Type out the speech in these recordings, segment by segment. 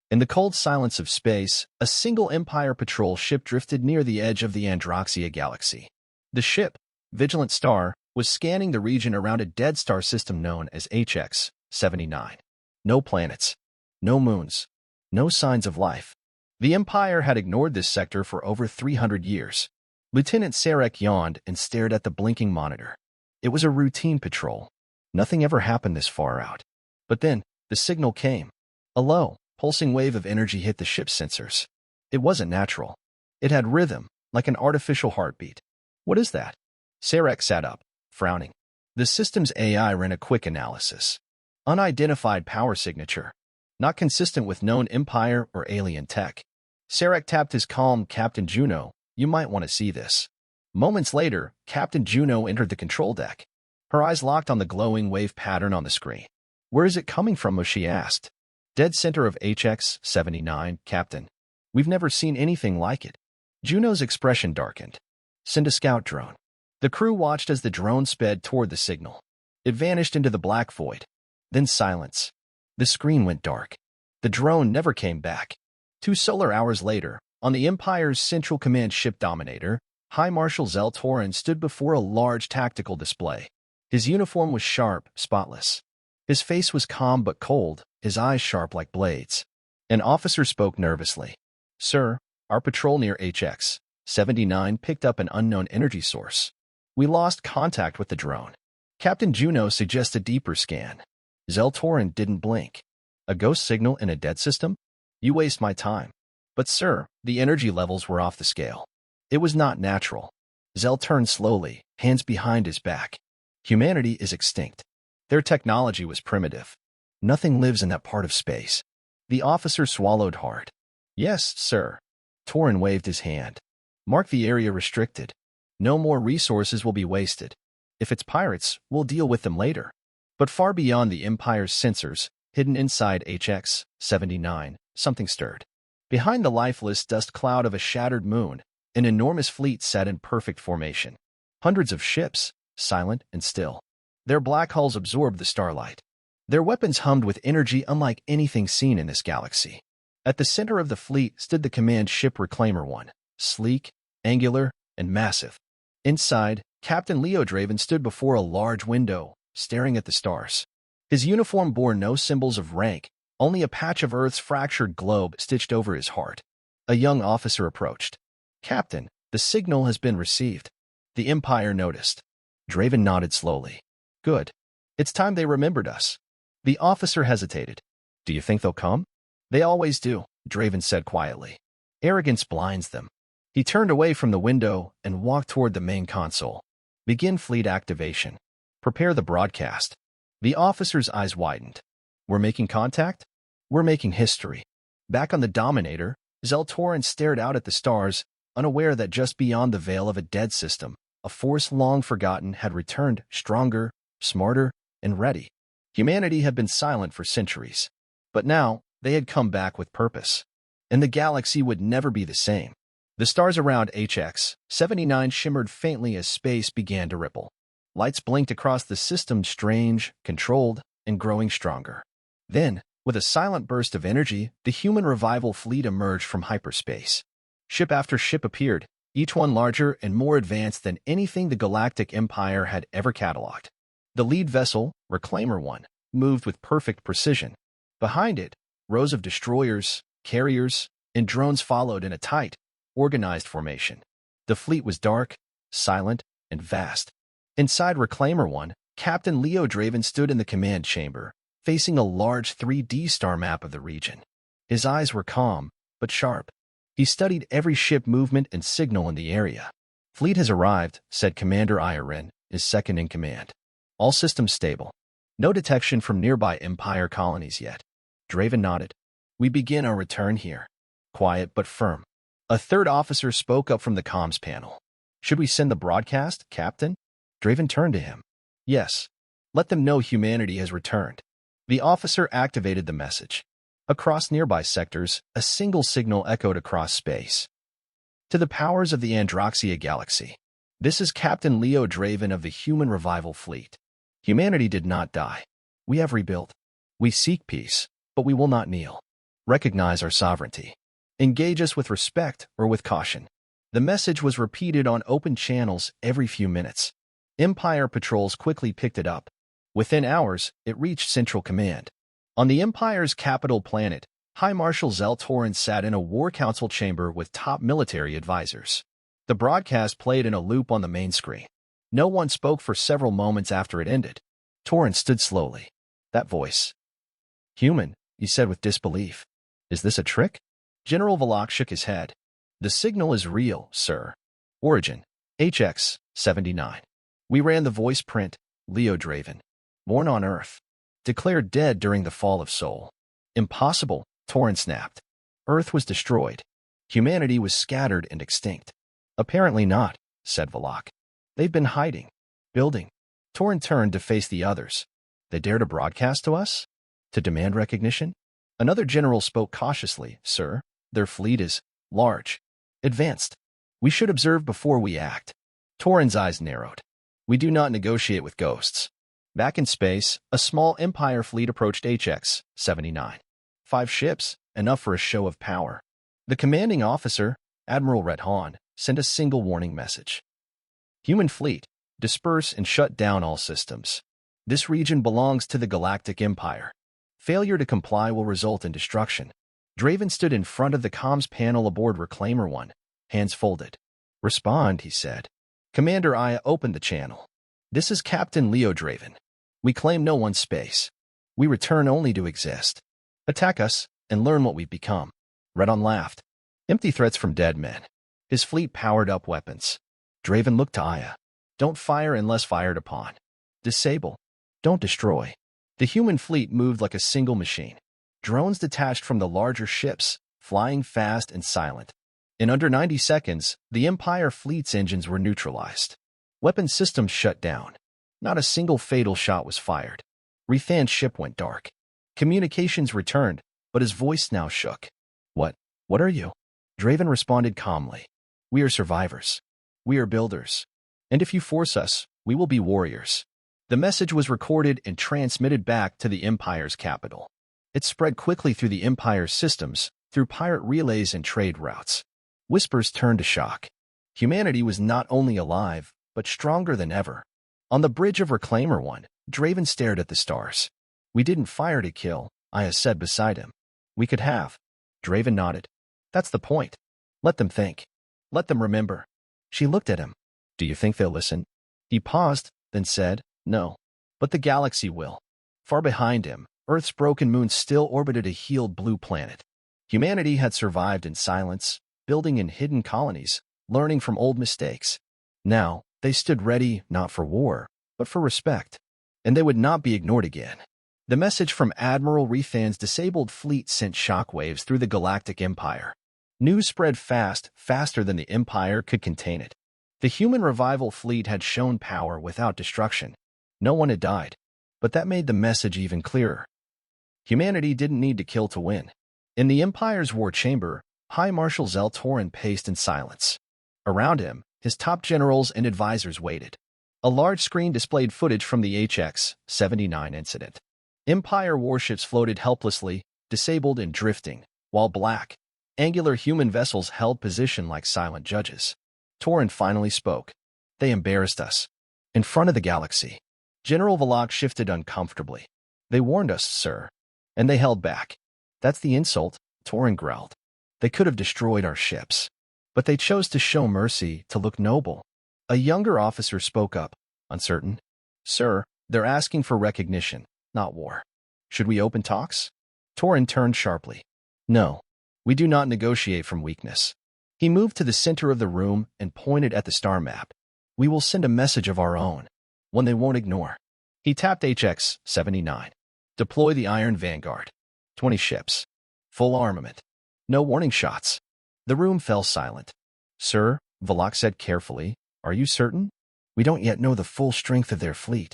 In the cold silence of space, a single Empire patrol ship drifted near the edge of the Androxia galaxy. The ship, Vigilant Star, was scanning the region around a dead star system known as HX-79. No planets, no moons, no signs of life. The Empire had ignored this sector for over 300 years. Lieutenant Sarek yawned and stared at the blinking monitor. It was a routine patrol. Nothing ever happened this far out. But then, the signal came. A low, pulsing wave of energy hit the ship's sensors. It wasn't natural. It had rhythm, like an artificial heartbeat. What is that? Sarek sat up, frowning. The system's AI ran a quick analysis. Unidentified power signature. Not consistent with known Empire or alien tech. Sarek tapped his calm Captain Juno. You might want to see this. Moments later, Captain Juno entered the control deck. Her eyes locked on the glowing wave pattern on the screen. Where is it coming from? She asked. Dead center of HX-79, Captain. We've never seen anything like it. Juno's expression darkened. Send a scout drone. The crew watched as the drone sped toward the signal. It vanished into the black void. Then silence. The screen went dark. The drone never came back. 2 solar hours later, on the Empire's Central Command Ship Dominator, High Marshal Zell Torin stood before a large tactical display. His uniform was sharp, spotless. His face was calm but cold, his eyes sharp like blades. An officer spoke nervously. Sir, our patrol near HX-79 picked up an unknown energy source. We lost contact with the drone. Captain Juno suggested a deeper scan. Zell Torin didn't blink. A ghost signal in a dead system? You waste my time. But sir, the energy levels were off the scale. It was not natural. Zell turned slowly, hands behind his back. Humanity is extinct. Their technology was primitive. Nothing lives in that part of space. The officer swallowed hard. Yes, sir. Torin waved his hand. Mark the area restricted. No more resources will be wasted. If it's pirates, we'll deal with them later. But far beyond the Empire's sensors, hidden inside HX-79, something stirred. Behind the lifeless dust cloud of a shattered moon, an enormous fleet sat in perfect formation. Hundreds of ships, silent and still. Their black hulls absorbed the starlight. Their weapons hummed with energy unlike anything seen in this galaxy. At the center of the fleet stood the command ship Reclaimer 1, sleek, angular, and massive. Inside, Captain Leo Draven stood before a large window, staring at the stars. His uniform bore no symbols of rank, only a patch of Earth's fractured globe stitched over his heart. A young officer approached. Captain, the signal has been received. The Empire noticed. Draven nodded slowly. Good. It's time they remembered us. The officer hesitated. Do you think they'll come? They always do, Draven said quietly. Arrogance blinds them. He turned away from the window and walked toward the main console. Begin fleet activation. Prepare the broadcast. The officer's eyes widened. We're making contact? We're making history. Back on the Dominator, Zell Torin stared out at the stars, unaware that just beyond the veil of a dead system, a force long forgotten had returned, stronger, smarter, and ready. Humanity had been silent for centuries. But now, they had come back with purpose. And the galaxy would never be the same. The stars around HX-79 shimmered faintly as space began to ripple. Lights blinked across the system, strange, controlled, and growing stronger. Then, with a silent burst of energy, the human revival fleet emerged from hyperspace. Ship after ship appeared, each one larger and more advanced than anything the Galactic Empire had ever cataloged. The lead vessel, Reclaimer 1, moved with perfect precision. Behind it, rows of destroyers, carriers, and drones followed in a tight, organized formation. The fleet was dark, silent, and vast. Inside Reclaimer 1, Captain Leo Draven stood in the command chamber, facing a large 3D star map of the region. His eyes were calm, but sharp. He studied every ship movement and signal in the area. Fleet has arrived, said Commander Iren, his second in command. All systems stable. No detection from nearby Empire colonies yet. Draven nodded. We begin our return here. Quiet but firm. A third officer spoke up from the comms panel. Should we send the broadcast, Captain? Draven turned to him. Yes. Let them know humanity has returned. The officer activated the message. Across nearby sectors, a single signal echoed across space. To the powers of the Androxia galaxy. This is Captain Leo Draven of the Human Revival Fleet. Humanity did not die. We have rebuilt. We seek peace, but we will not kneel. Recognize our sovereignty. Engage us with respect or with caution. The message was repeated on open channels every few minutes. Empire patrols quickly picked it up. Within hours, it reached Central Command. On the Empire's capital planet, High Marshal Zell Torrens sat in a War Council chamber with top military advisors. The broadcast played in a loop on the main screen. No one spoke for several moments after it ended. Torrens stood slowly. That voice. Human, he said with disbelief. Is this a trick? General Valak shook his head. The signal is real, sir. Origin, HX-79. We ran the voice print, Leo Draven. Born on Earth. Declared dead during the fall of Sol. Impossible, Torrens snapped. Earth was destroyed. Humanity was scattered and extinct. Apparently not, said Valak. They've been hiding. Building. Torrens turned to face the others. They dare to broadcast to us? To demand recognition? Another general spoke cautiously. Sir, their fleet is large. Advanced. We should observe before we act. Torrens' eyes narrowed. We do not negotiate with ghosts. Back in space, a small Empire fleet approached HX-79. 5 ships, enough for a show of power. The commanding officer, Admiral Redhan, sent a single warning message. Human fleet, disperse and shut down all systems. This region belongs to the Galactic Empire. Failure to comply will result in destruction. Draven stood in front of the comms panel aboard Reclaimer 1, hands folded. Respond, he said. Commander Aya opened the channel. This is Captain Leo Draven. We claim no one's space. We return only to exist. Attack us and learn what we've become. Redon laughed. Empty threats from dead men. His fleet powered up weapons. Draven looked to Aya. Don't fire unless fired upon. Disable. Don't destroy. The human fleet moved like a single machine. Drones detached from the larger ships, flying fast and silent. In under 90 seconds, the Empire fleet's engines were neutralized. Weapon systems shut down. Not a single fatal shot was fired. Rethan's ship went dark. Communications returned, but his voice now shook. What are you? Draven responded calmly. We are survivors. We are builders. And if you force us, we will be warriors. The message was recorded and transmitted back to the Empire's capital. It spread quickly through the Empire's systems, through pirate relays and trade routes. Whispers turned to shock. Humanity was not only alive, but stronger than ever. On the bridge of Reclaimer 1, Draven stared at the stars. We didn't fire to kill, Aya said beside him. We could have. Draven nodded. That's the point. Let them think. Let them remember. She looked at him. Do you think they'll listen? He paused, then said, No. But the galaxy will. Far behind him, Earth's broken moon still orbited a healed blue planet. Humanity had survived in silence, building in hidden colonies, learning from old mistakes. Now, they stood ready not for war, but for respect. And they would not be ignored again. The message from Admiral Rethan's disabled fleet sent shockwaves through the Galactic Empire. News spread fast, faster than the Empire could contain it. The human revival fleet had shown power without destruction. No one had died. But that made the message even clearer. Humanity didn't need to kill to win. In the Empire's war chamber, High Marshal Zell Torrens paced in silence. Around him, his top generals and advisors waited. A large screen displayed footage from the HX-79 incident. Empire warships floated helplessly, disabled and drifting, while black, angular human vessels held position like silent judges. Torrens finally spoke. They embarrassed us. In front of the galaxy. General Valak shifted uncomfortably. They warned us, sir. And they held back. That's the insult, Torrens growled. They could have destroyed our ships. But they chose to show mercy, to look noble. A younger officer spoke up, uncertain. Sir, they're asking for recognition, not war. Should we open talks? Torrens turned sharply. No. We do not negotiate from weakness. He moved to the center of the room and pointed at the star map. We will send a message of our own, one they won't ignore. He tapped HX-79. Deploy the Iron Vanguard. 20 ships. Full armament. No warning shots. The room fell silent. Sir, Valak said carefully, are you certain? We don't yet know the full strength of their fleet.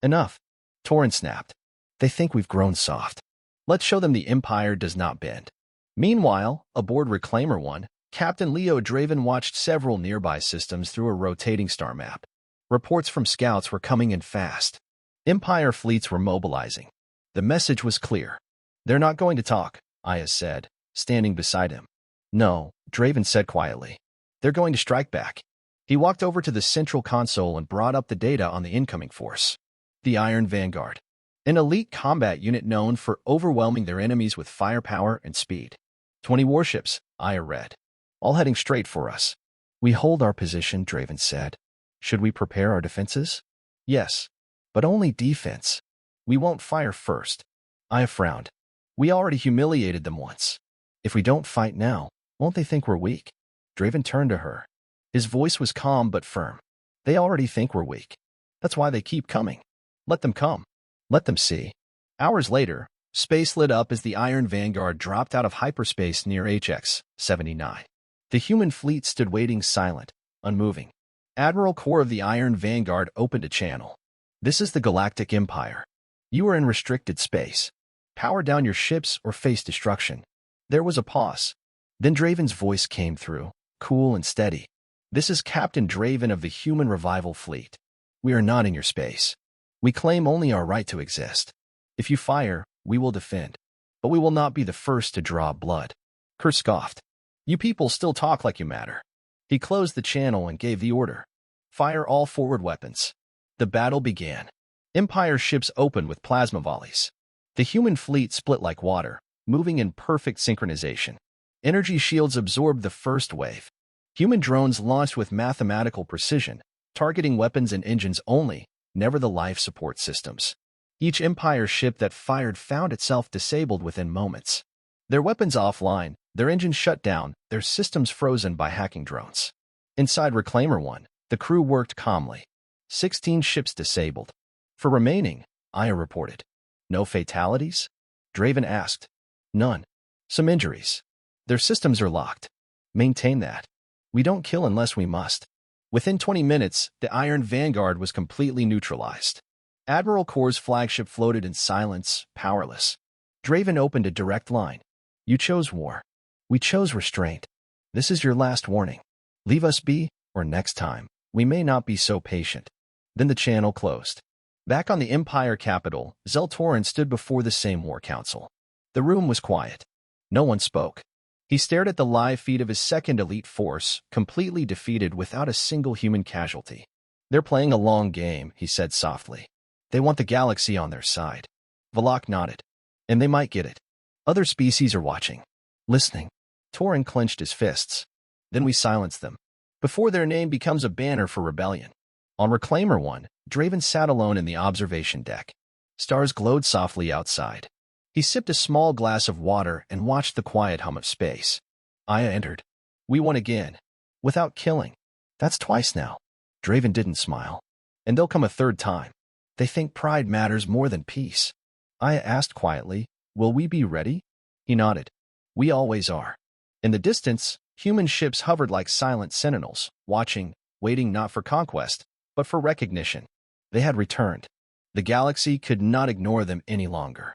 Enough. Torrens snapped. They think we've grown soft. Let's show them the Empire does not bend. Meanwhile, aboard Reclaimer 1, Captain Leo Draven watched several nearby systems through a rotating star map. Reports from scouts were coming in fast. Empire fleets were mobilizing. The message was clear. They're not going to talk, Aya said, standing beside him. No, Draven said quietly. They're going to strike back. He walked over to the central console and brought up the data on the incoming force. The Iron Vanguard. An elite combat unit known for overwhelming their enemies with firepower and speed. 20 warships, Aya read. All heading straight for us. We hold our position, Draven said. Should we prepare our defenses? Yes, but only defense. We won't fire first. Aya frowned. We already humiliated them once. If we don't fight now, won't they think we're weak? Draven turned to her. His voice was calm but firm. They already think we're weak. That's why they keep coming. Let them come. Let them see. Hours later, space lit up as the Iron Vanguard dropped out of hyperspace near HX 79. The human fleet stood waiting silent, unmoving. Admiral Core of the Iron Vanguard opened a channel. This is the Galactic Empire. You are in restricted space. Power down your ships or face destruction. There was a pause. Then Draven's voice came through, cool and steady. This is Captain Draven of the Human Revival Fleet. We are not in your space. We claim only our right to exist. If you fire, we will defend. But we will not be the first to draw blood. Kurt scoffed. You people still talk like you matter. He closed the channel and gave the order. Fire all forward weapons. The battle began. Empire ships opened with plasma volleys. The human fleet split like water, moving in perfect synchronization. Energy shields absorbed the first wave. Human drones launched with mathematical precision, targeting weapons and engines only, never the life support systems. Each Empire ship that fired found itself disabled within moments. Their weapons offline, their engines shut down, their systems frozen by hacking drones. Inside Reclaimer 1, the crew worked calmly. 16 ships disabled. For remaining, Aya reported. No fatalities? Draven asked. None. Some injuries. Their systems are locked. Maintain that. We don't kill unless we must. Within 20 minutes, the Iron Vanguard was completely neutralized. Admiral Core's flagship floated in silence, powerless. Draven opened a direct line. You chose war. We chose restraint. This is your last warning. Leave us be, or next time, we may not be so patient. Then the channel closed. Back on the Empire capital, Zeltorin stood before the same war council. The room was quiet. No one spoke. He stared at the live feed of his second elite force, completely defeated without a single human casualty. They're playing a long game, he said softly. They want the galaxy on their side. Valak nodded. And they might get it. Other species are watching. Listening. Torin clenched his fists. Then we silence them. Before their name becomes a banner for rebellion. On Reclaimer 1, Draven sat alone in the observation deck. Stars glowed softly outside. He sipped a small glass of water and watched the quiet hum of space. Aya entered. We won again. Without killing. That's twice now. Draven didn't smile. And they'll come a third time. They think pride matters more than peace. Aya asked quietly, will we be ready? He nodded. We always are. In the distance, human ships hovered like silent sentinels, watching, waiting not for conquest, but for recognition. They had returned. The galaxy could not ignore them any longer.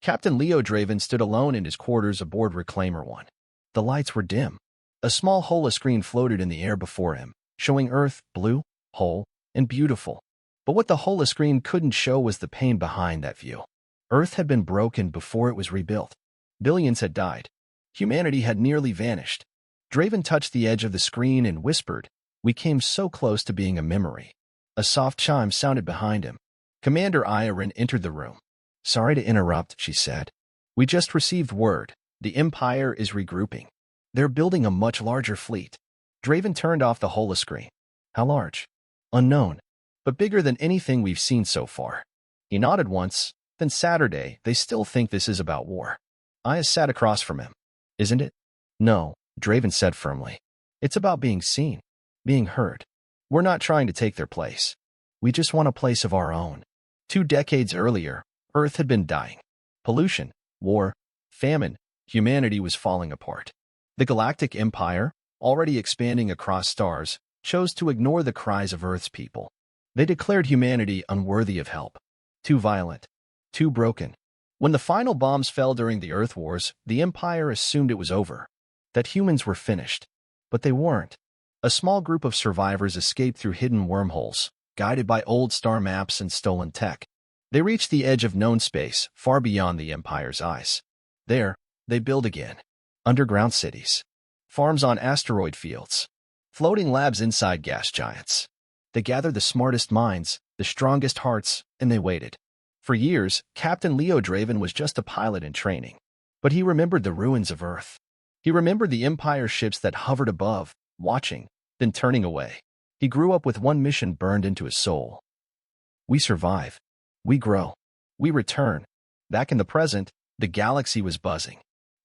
Captain Leo Draven stood alone in his quarters aboard Reclaimer 1. The lights were dim. A small holoscreen floated in the air before him, showing Earth blue, whole, and beautiful. But what the holoscreen couldn't show was the pain behind that view. Earth had been broken before it was rebuilt. Billions had died. Humanity had nearly vanished. Draven touched the edge of the screen and whispered, we came so close to being a memory. A soft chime sounded behind him. Commander Iron entered the room. Sorry to interrupt, she said. We just received word. The Empire is regrouping. They're building a much larger fleet. Draven turned off the holoscreen. How large? Unknown, but bigger than anything we've seen so far. He nodded once, then Saturday, they still think this is about war. Aya sat across from him. Isn't it? No, Draven said firmly. It's about being seen, being heard. We're not trying to take their place. We just want a place of our own. 2 decades earlier, Earth had been dying. Pollution, war, famine, humanity was falling apart. The Galactic Empire, already expanding across stars, chose to ignore the cries of Earth's people. They declared humanity unworthy of help. Too violent. Too broken. When the final bombs fell during the Earth Wars, the Empire assumed it was over. That humans were finished. But they weren't. A small group of survivors escaped through hidden wormholes, guided by old star maps and stolen tech. They reached the edge of known space, far beyond the Empire's eyes. There, They build again. Underground cities. Farms on asteroid fields. Floating labs inside gas giants. They gathered the smartest minds, the strongest hearts, and they waited. For years, Captain Leo Draven was just a pilot in training. But he remembered the ruins of Earth. He remembered the Empire ships that hovered above, watching, then turning away. He grew up with one mission burned into his soul. We survive. We grow. We return. Back in the present, the galaxy was buzzing.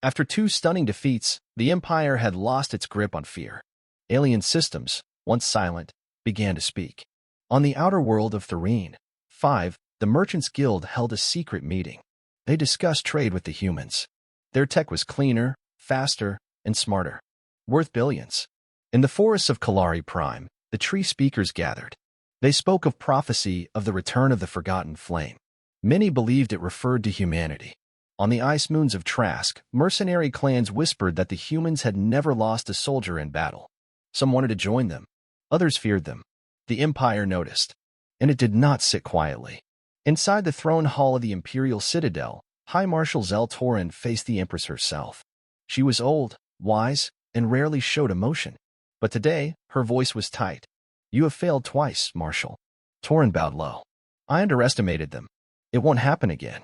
After 2 stunning defeats, the Empire had lost its grip on fear. Alien systems, once silent, began to speak. On the outer world of Therine, 5, the Merchants Guild held a secret meeting. They discussed trade with the humans. Their tech was cleaner, faster, and smarter. Worth billions. In the forests of Kalari Prime, the tree speakers gathered. They spoke of prophecy of the return of the Forgotten Flame. Many believed it referred to humanity. On the ice moons of Trask, mercenary clans whispered that the humans had never lost a soldier in battle. Some wanted to join them. Others feared them. The Empire noticed. And it did not sit quietly. Inside the throne hall of the Imperial Citadel, High Marshal Zel Torin faced the Empress herself. She was old, wise, and rarely showed emotion. But today, her voice was tight. You have failed twice, Marshal. Torin bowed low. I underestimated them. It won't happen again.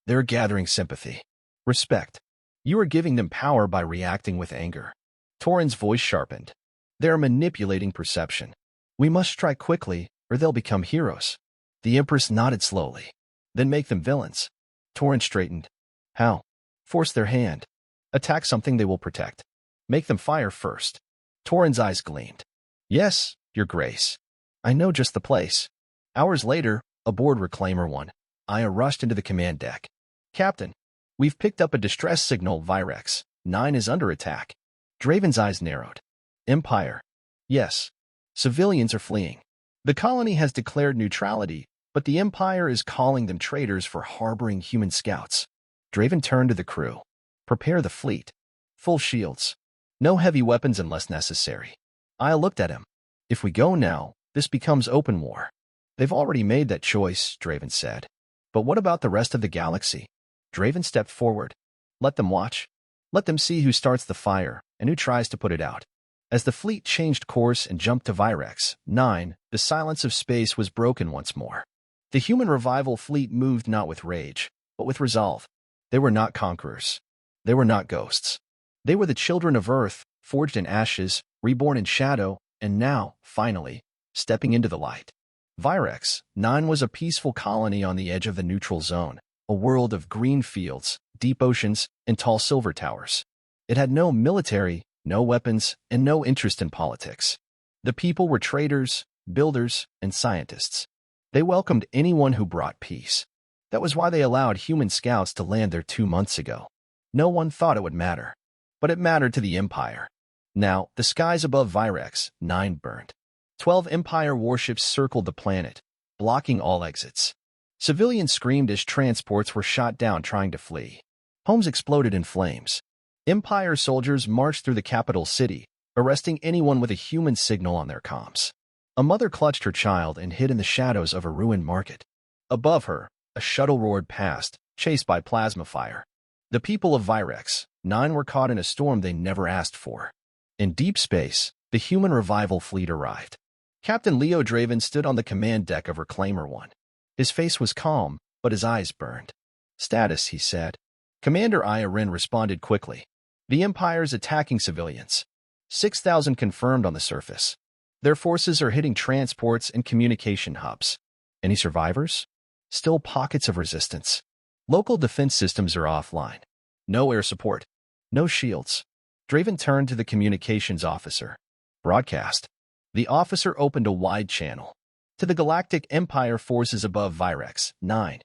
They're gathering sympathy. Respect. You are giving them power by reacting with anger. Torin's voice sharpened. They're manipulating perception. We must strike quickly, or they'll become heroes. The Empress nodded slowly. Then make them villains. Torin straightened. How? Force their hand. Attack something they will protect. Make them fire first. Torin's eyes gleamed. Yes, Your Grace. I know just the place. Hours later, aboard Reclaimer 1, Aya rushed into the command deck. Captain, we've picked up a distress signal. Virex 9 is under attack. Draven's eyes narrowed. Empire. Yes. Civilians are fleeing. The colony has declared neutrality, but the Empire is calling them traitors for harboring human scouts. Draven turned to the crew. Prepare the fleet. Full shields. No heavy weapons unless necessary. Aya looked at him. If we go now, this becomes open war. They've already made that choice, Draven said. But what about the rest of the galaxy? Draven stepped forward. Let them watch. Let them see who starts the fire and who tries to put it out. As the fleet changed course and jumped to Virex 9, the silence of space was broken once more. The human revival fleet moved not with rage, but with resolve. They were not conquerors. They were not ghosts. They were the children of Earth, forged in ashes, reborn in shadow, and now, finally, stepping into the light. Virex 9 was a peaceful colony on the edge of the neutral zone, a world of green fields, deep oceans, and tall silver towers. It had no military, no weapons, and no interest in politics. The people were traders, builders, and scientists. They welcomed anyone who brought peace. That was why they allowed human scouts to land there 2 months ago. No one thought it would matter. But it mattered to the Empire. Now, the skies above Virex 9 burned. 12 Empire warships circled the planet, blocking all exits. Civilians screamed as transports were shot down trying to flee. Homes exploded in flames. Empire soldiers marched through the capital city, arresting anyone with a human signal on their comms. A mother clutched her child and hid in the shadows of a ruined market. Above her, a shuttle roared past, chased by plasma fire. The people of Virex 9 were caught in a storm they never asked for. In deep space, the human revival fleet arrived. Captain Leo Draven stood on the command deck of Reclaimer 1. His face was calm, but his eyes burned. Status, he said. Commander Aya Rin responded quickly. The Empire's attacking civilians. 6,000 confirmed on the surface. Their forces are hitting transports and communication hubs. Any survivors? Still pockets of resistance. Local defense systems are offline. No air support. No shields. Draven turned to the communications officer. Broadcast. The officer opened a wide channel. To the Galactic Empire forces above Virex 9.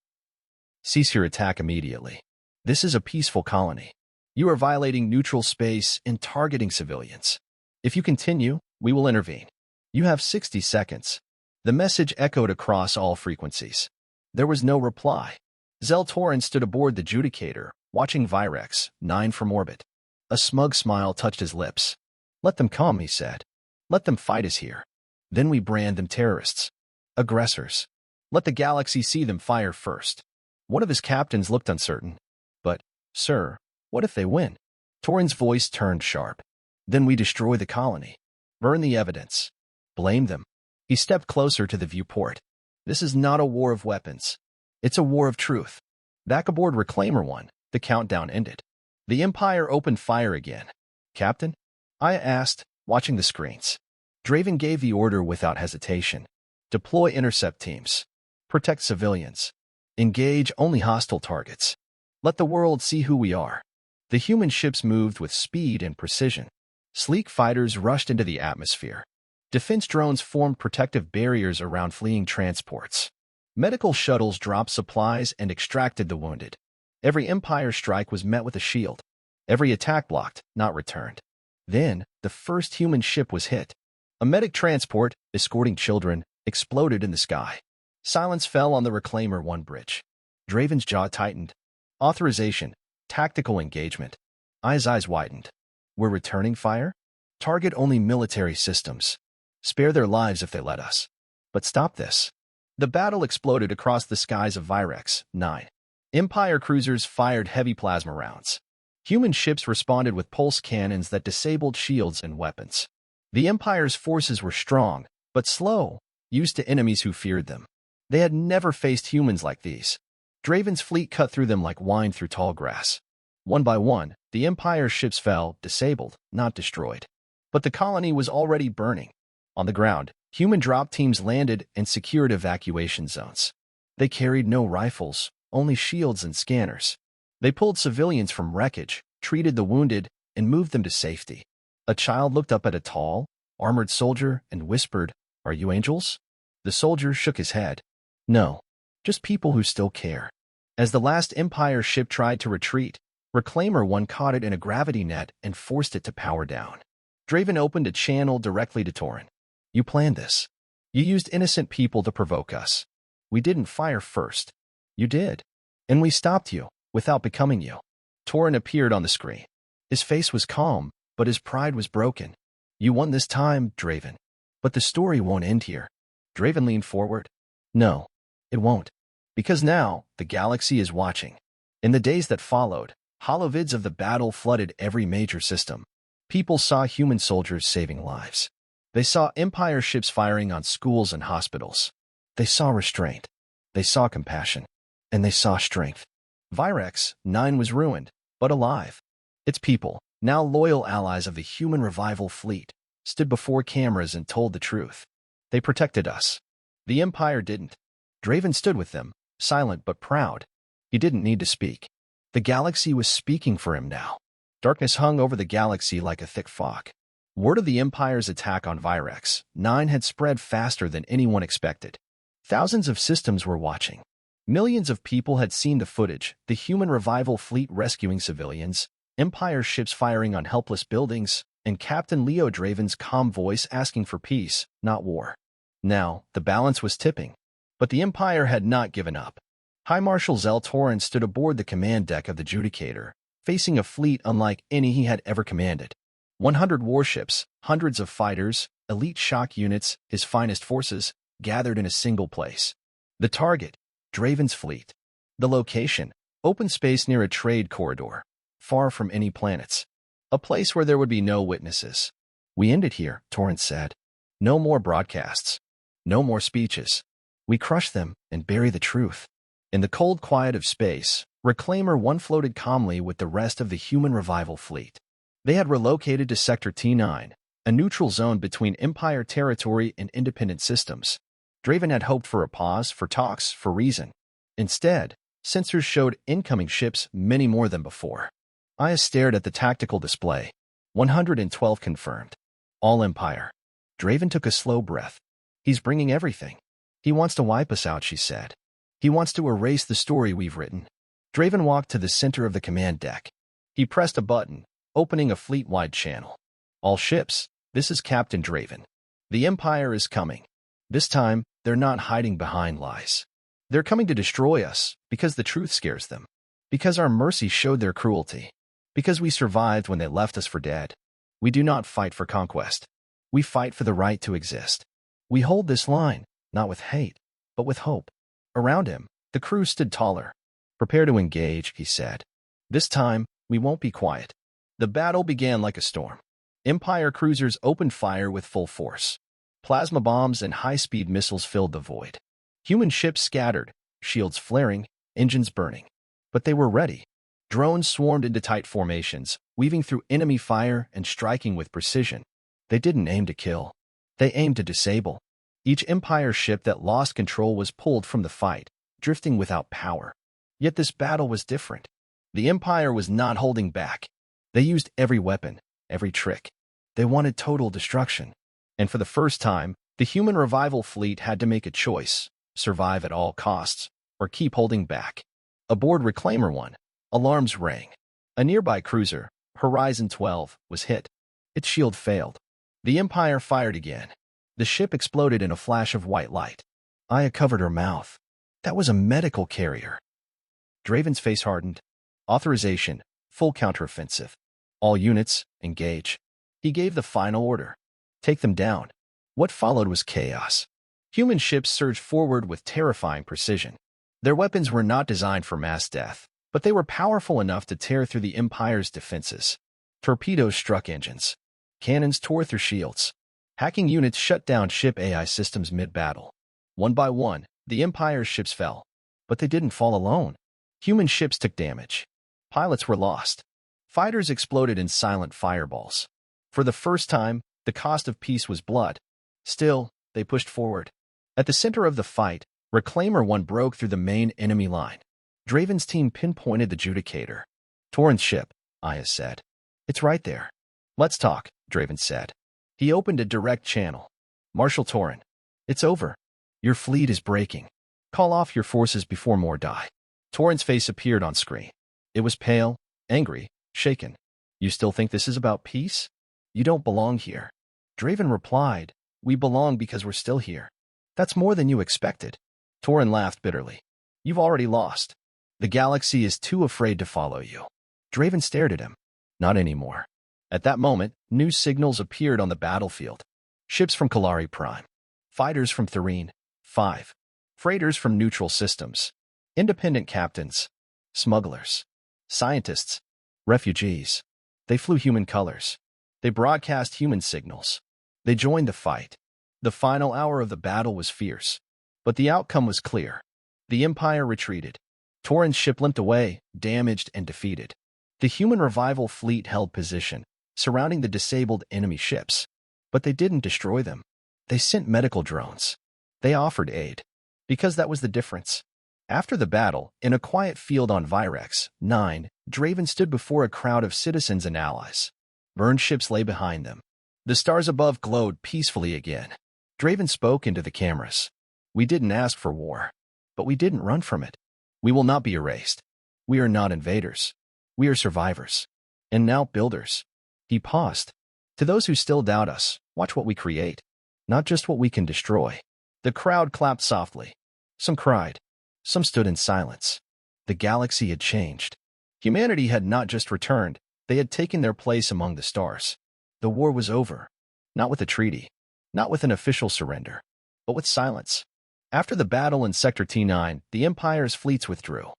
Cease your attack immediately. This is a peaceful colony. You are violating neutral space and targeting civilians. If you continue, we will intervene. You have 60 seconds. The message echoed across all frequencies. There was no reply. Zel Torin stood aboard the Judicator, watching Virex 9 from orbit. A smug smile touched his lips. Let them come, he said. Let them fight us here. Then we brand them terrorists. Aggressors. Let the galaxy see them fire first. One of his captains looked uncertain. But, sir, What if they win? Torin's voice turned sharp. Then we destroy the colony. Burn the evidence. Blame them. He stepped closer to the viewport. This is not a war of weapons. It's a war of truth. Back aboard Reclaimer 1, the countdown ended. The Empire opened fire again. Captain? I asked, watching the screens. Draven gave the order without hesitation. Deploy intercept teams. Protect civilians. Engage only hostile targets. Let the world see who we are. The human ships moved with speed and precision. Sleek fighters rushed into the atmosphere. Defense drones formed protective barriers around fleeing transports. Medical shuttles dropped supplies and extracted the wounded. Every Empire strike was met with a shield. Every attack blocked, not returned. Then, the first human ship was hit. A medic transport, escorting children, exploded in the sky. Silence fell on the Reclaimer 1 bridge. Draven's jaw tightened. Authorization. Tactical engagement. Eyes widened. We're returning fire? Target only military systems. Spare their lives if they let us. But stop this. The battle exploded across the skies of Virex 9. Empire cruisers fired heavy plasma rounds. Human ships responded with pulse cannons that disabled shields and weapons. The Empire's forces were strong, but slow, used to enemies who feared them. They had never faced humans like these. Draven's fleet cut through them like wine through tall grass. One by one, the Empire's ships fell, disabled, not destroyed. But the colony was already burning. On the ground, human drop teams landed and secured evacuation zones. They carried no rifles, only shields and scanners. They pulled civilians from wreckage, treated the wounded, and moved them to safety. A child looked up at a tall, armored soldier and whispered, "Are you angels?" The soldier shook his head. "No, just people who still care." As the last Empire ship tried to retreat, Reclaimer 1 caught it in a gravity net and forced it to power down. Draven opened a channel directly to Torin. "You planned this. You used innocent people to provoke us. We didn't fire first. You did. And we stopped you, without becoming you." Torin appeared on the screen. His face was calm, but his pride was broken. "You won this time, Draven. But the story won't end here." Draven leaned forward. "No, it won't. Because now, the galaxy is watching." In the days that followed, holovids of the battle flooded every major system. People saw human soldiers saving lives. They saw Empire ships firing on schools and hospitals. They saw restraint. They saw compassion. And they saw strength. Virex 9 was ruined, but alive. Its people, now loyal allies of the human revival fleet, stood before cameras and told the truth. They protected us. The Empire didn't. Draven stood with them, silent but proud. He didn't need to speak. The galaxy was speaking for him now. Darkness hung over the galaxy like a thick fog. Word of the Empire's attack on Virex 9 had spread faster than anyone expected. Thousands of systems were watching. Millions of people had seen the footage, the human revival fleet rescuing civilians, Empire ships firing on helpless buildings, and Captain Leo Draven's calm voice asking for peace, not war. Now, the balance was tipping. But the Empire had not given up. High Marshal Zell Torin stood aboard the command deck of the Judicator, facing a fleet unlike any he had ever commanded. 100 warships, hundreds of fighters, elite shock units, his finest forces, gathered in a single place. The target, Draven's fleet. The location, open space near a trade corridor, far from any planets. A place where there would be no witnesses. "We end it here," Torin said. "No more broadcasts. No more speeches. We crush them and bury the truth." In the cold quiet of space, Reclaimer 1 floated calmly with the rest of the human revival fleet. They had relocated to Sector T9, a neutral zone between Empire territory and independent systems. Draven had hoped for a pause, for talks, for reason. Instead, sensors showed incoming ships, many more than before. Aya stared at the tactical display. 112 confirmed. All Empire. Draven took a slow breath. "He's bringing everything. He wants to wipe us out," she said. "He wants to erase the story we've written." Draven walked to the center of the command deck. He pressed a button, opening a fleet-wide channel. "All ships, this is Captain Draven. The Empire is coming. This time, they're not hiding behind lies. They're coming to destroy us, because the truth scares them. Because our mercy showed their cruelty. Because we survived when they left us for dead. We do not fight for conquest. We fight for the right to exist. We hold this line, not with hate, but with hope." Around him, the crew stood taller. "Prepare to engage," he said. "This time, We won't be quiet. The battle began like a storm. Empire cruisers opened fire with full force. Plasma bombs and high-speed missiles filled the void. Human ships scattered, shields flaring, engines burning. But they were ready. Drones swarmed into tight formations, weaving through enemy fire and striking with precision. They didn't aim to kill. They aimed to disable. Each Empire ship that lost control was pulled from the fight, drifting without power. Yet this battle was different. The Empire was not holding back. They used every weapon, every trick. They wanted total destruction. And for the first time, the human revival fleet had to make a choice: survive at all costs, or keep holding back. Aboard Reclaimer 1, alarms rang. A nearby cruiser, Horizon 12, was hit. Its shield failed. The Empire fired again. The ship exploded in a flash of white light. Aya covered her mouth. That was a medical carrier. Draven's face hardened. Authorization, full counteroffensive. All units, engage. He gave the final order. Take them down. What followed was chaos. Human ships surged forward with terrifying precision. Their weapons were not designed for mass death, but they were powerful enough to tear through the Empire's defenses. Torpedoes struck engines. Cannons tore through shields. Hacking units shut down ship AI systems mid-battle. One by one, the Empire's ships fell. But they didn't fall alone. Human ships took damage. Pilots were lost. Fighters exploded in silent fireballs. For the first time, the cost of peace was blood. Still, they pushed forward. At the center of the fight, Reclaimer 1 broke through the main enemy line. Draven's team pinpointed the Judicator. Torrent's ship, Aya said. It's right there. Let's talk, Draven said. He opened a direct channel. Marshal Torrent, it's over. Your fleet is breaking. Call off your forces before more die. Torrent's face appeared on screen. It was pale, angry, shaken. You still think this is about peace? You don't belong here. Draven replied, we belong because we're still here. That's more than you expected. Torrent laughed bitterly. You've already lost. The galaxy is too afraid to follow you. Draven stared at him. Not anymore. At that moment, new signals appeared on the battlefield. Ships from Kalari Prime. Fighters from Therine, 5. Freighters from neutral systems. Independent captains. Smugglers. Scientists. Refugees. They flew human colors. They broadcast human signals. They joined the fight. The final hour of the battle was fierce. But the outcome was clear. The Empire retreated. Torrent's ship limped away, damaged and defeated. The human revival fleet held position, surrounding the disabled enemy ships. But they didn't destroy them. They sent medical drones. They offered aid. Because that was the difference. After the battle, in a quiet field on Virex 9, Draven stood before a crowd of citizens and allies. Burned ships lay behind them. The stars above glowed peacefully again. Draven spoke into the cameras. We didn't ask for war, but we didn't run from it. We will not be erased. We are not invaders. We are survivors. And now builders. He paused. To those who still doubt us, watch what we create, not just what we can destroy. The crowd clapped softly. Some cried. Some stood in silence. The galaxy had changed. Humanity had not just returned, they had taken their place among the stars. The war was over. Not with a treaty. Not with an official surrender. But with silence. After the battle in Sector T9, the Empire's fleets withdrew.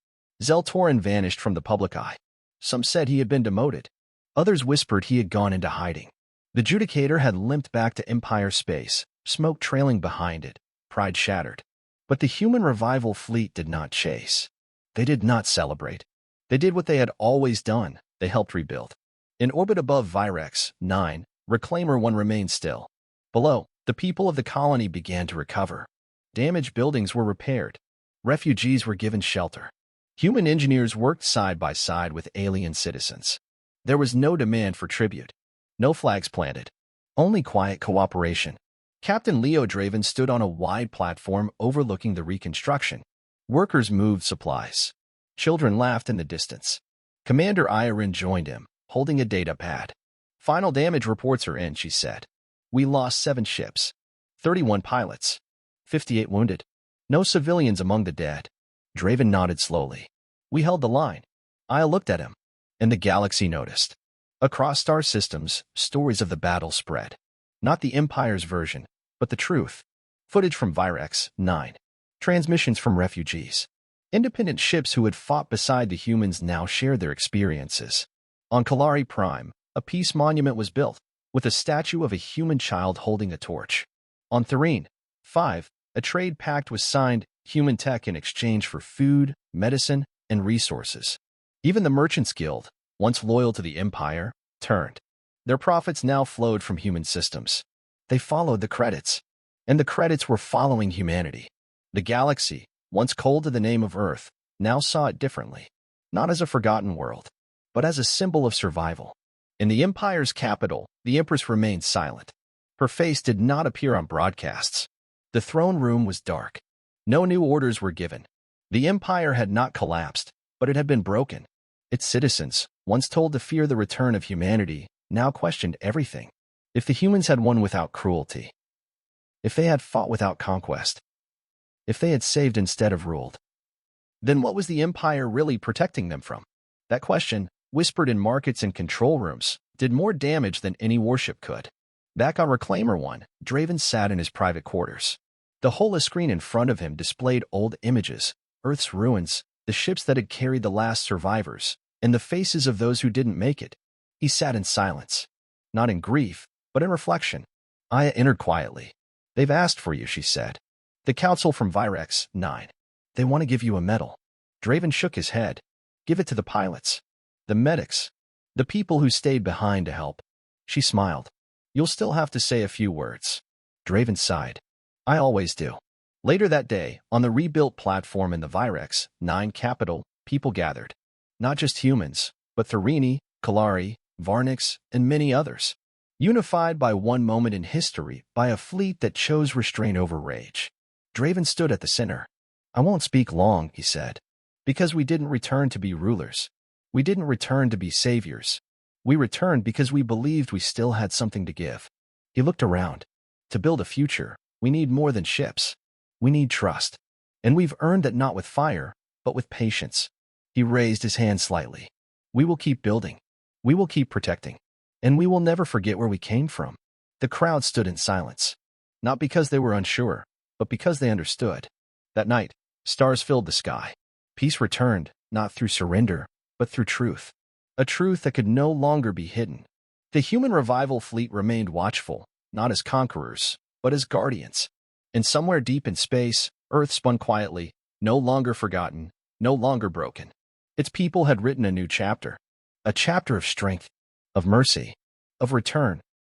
Zeltorin vanished from the public eye. Some said he had been demoted. Others whispered he had gone into hiding. The Judicator had limped back to Empire space, smoke trailing behind it, pride shattered. But the human revival fleet did not chase. They did not celebrate. They did what they had always done. They helped rebuild. In orbit above Virex 9, Reclaimer 1 remained still. Below, the people of the colony began to recover. Damaged buildings were repaired. Refugees were given shelter. Human engineers worked side by side with alien citizens. There was no demand for tribute. No flags planted. Only quiet cooperation. Captain Leo Draven stood on a wide platform overlooking the reconstruction. Workers moved supplies. Children laughed in the distance. Commander Iron joined him, holding a data pad. Final damage reports are in, she said. We lost 7 ships. 31 pilots. 58 wounded. No civilians among the dead. Draven nodded slowly. We held the line. I looked at him. And the galaxy noticed. Across star systems, stories of the battle spread. Not the Empire's version, but the truth. Footage from Virex 9. Transmissions from refugees. Independent ships who had fought beside the humans now shared their experiences. On Kalari Prime, a peace monument was built, with a statue of a human child holding a torch. On Therine 5, a trade pact was signed, human tech in exchange for food, medicine, and resources. Even the Merchants Guild, once loyal to the Empire, turned. Their profits now flowed from human systems. They followed the credits, and the credits were following humanity. The galaxy, once cold to the name of Earth, now saw it differently, not as a forgotten world, but as a symbol of survival. In the Empire's capital, the Empress remained silent. Her face did not appear on broadcasts. The throne room was dark. No new orders were given. The Empire had not collapsed, but it had been broken. Its citizens, once told to fear the return of humanity, now questioned everything. If the humans had won without cruelty, if they had fought without conquest, if they had saved instead of ruled, then what was the Empire really protecting them from? That question, whispered in markets and control rooms, did more damage than any warship could. Back on Reclaimer 1, Draven sat in his private quarters. The holoscreen in front of him displayed old images, Earth's ruins, the ships that had carried the last survivors, and the faces of those who didn't make it. He sat in silence, not in grief, but in reflection. Aya entered quietly. "They've asked for you," she said. "The council from Virex 9. They want to give you a medal." Draven shook his head. "Give it to the pilots, the medics, the people who stayed behind to help." She smiled. "You'll still have to say a few words." Draven sighed. "I always do." Later that day, on the rebuilt platform in the Virex 9 capital, people gathered. Not just humans, but Therini, Kalari, Varnix, and many others. Unified by one moment in history, by a fleet that chose restraint over rage. Draven stood at the center. "I won't speak long," he said, "because we didn't return to be rulers. We didn't return to be saviors. We returned because we believed we still had something to give." He looked around. To build a future, we need more than ships. We need trust. And we've earned that not with fire, but with patience. He raised his hand slightly. "We will keep building. We will keep protecting. And we will never forget where we came from." The crowd stood in silence. Not because they were unsure, but because they understood. That night, stars filled the sky. Peace returned, not through surrender, but through truth. A truth that could no longer be hidden. The human revival fleet remained watchful, not as conquerors, but as guardians. And somewhere deep in space, Earth spun quietly, no longer forgotten, no longer broken. Its people had written a new chapter. A chapter of strength, of mercy, of return.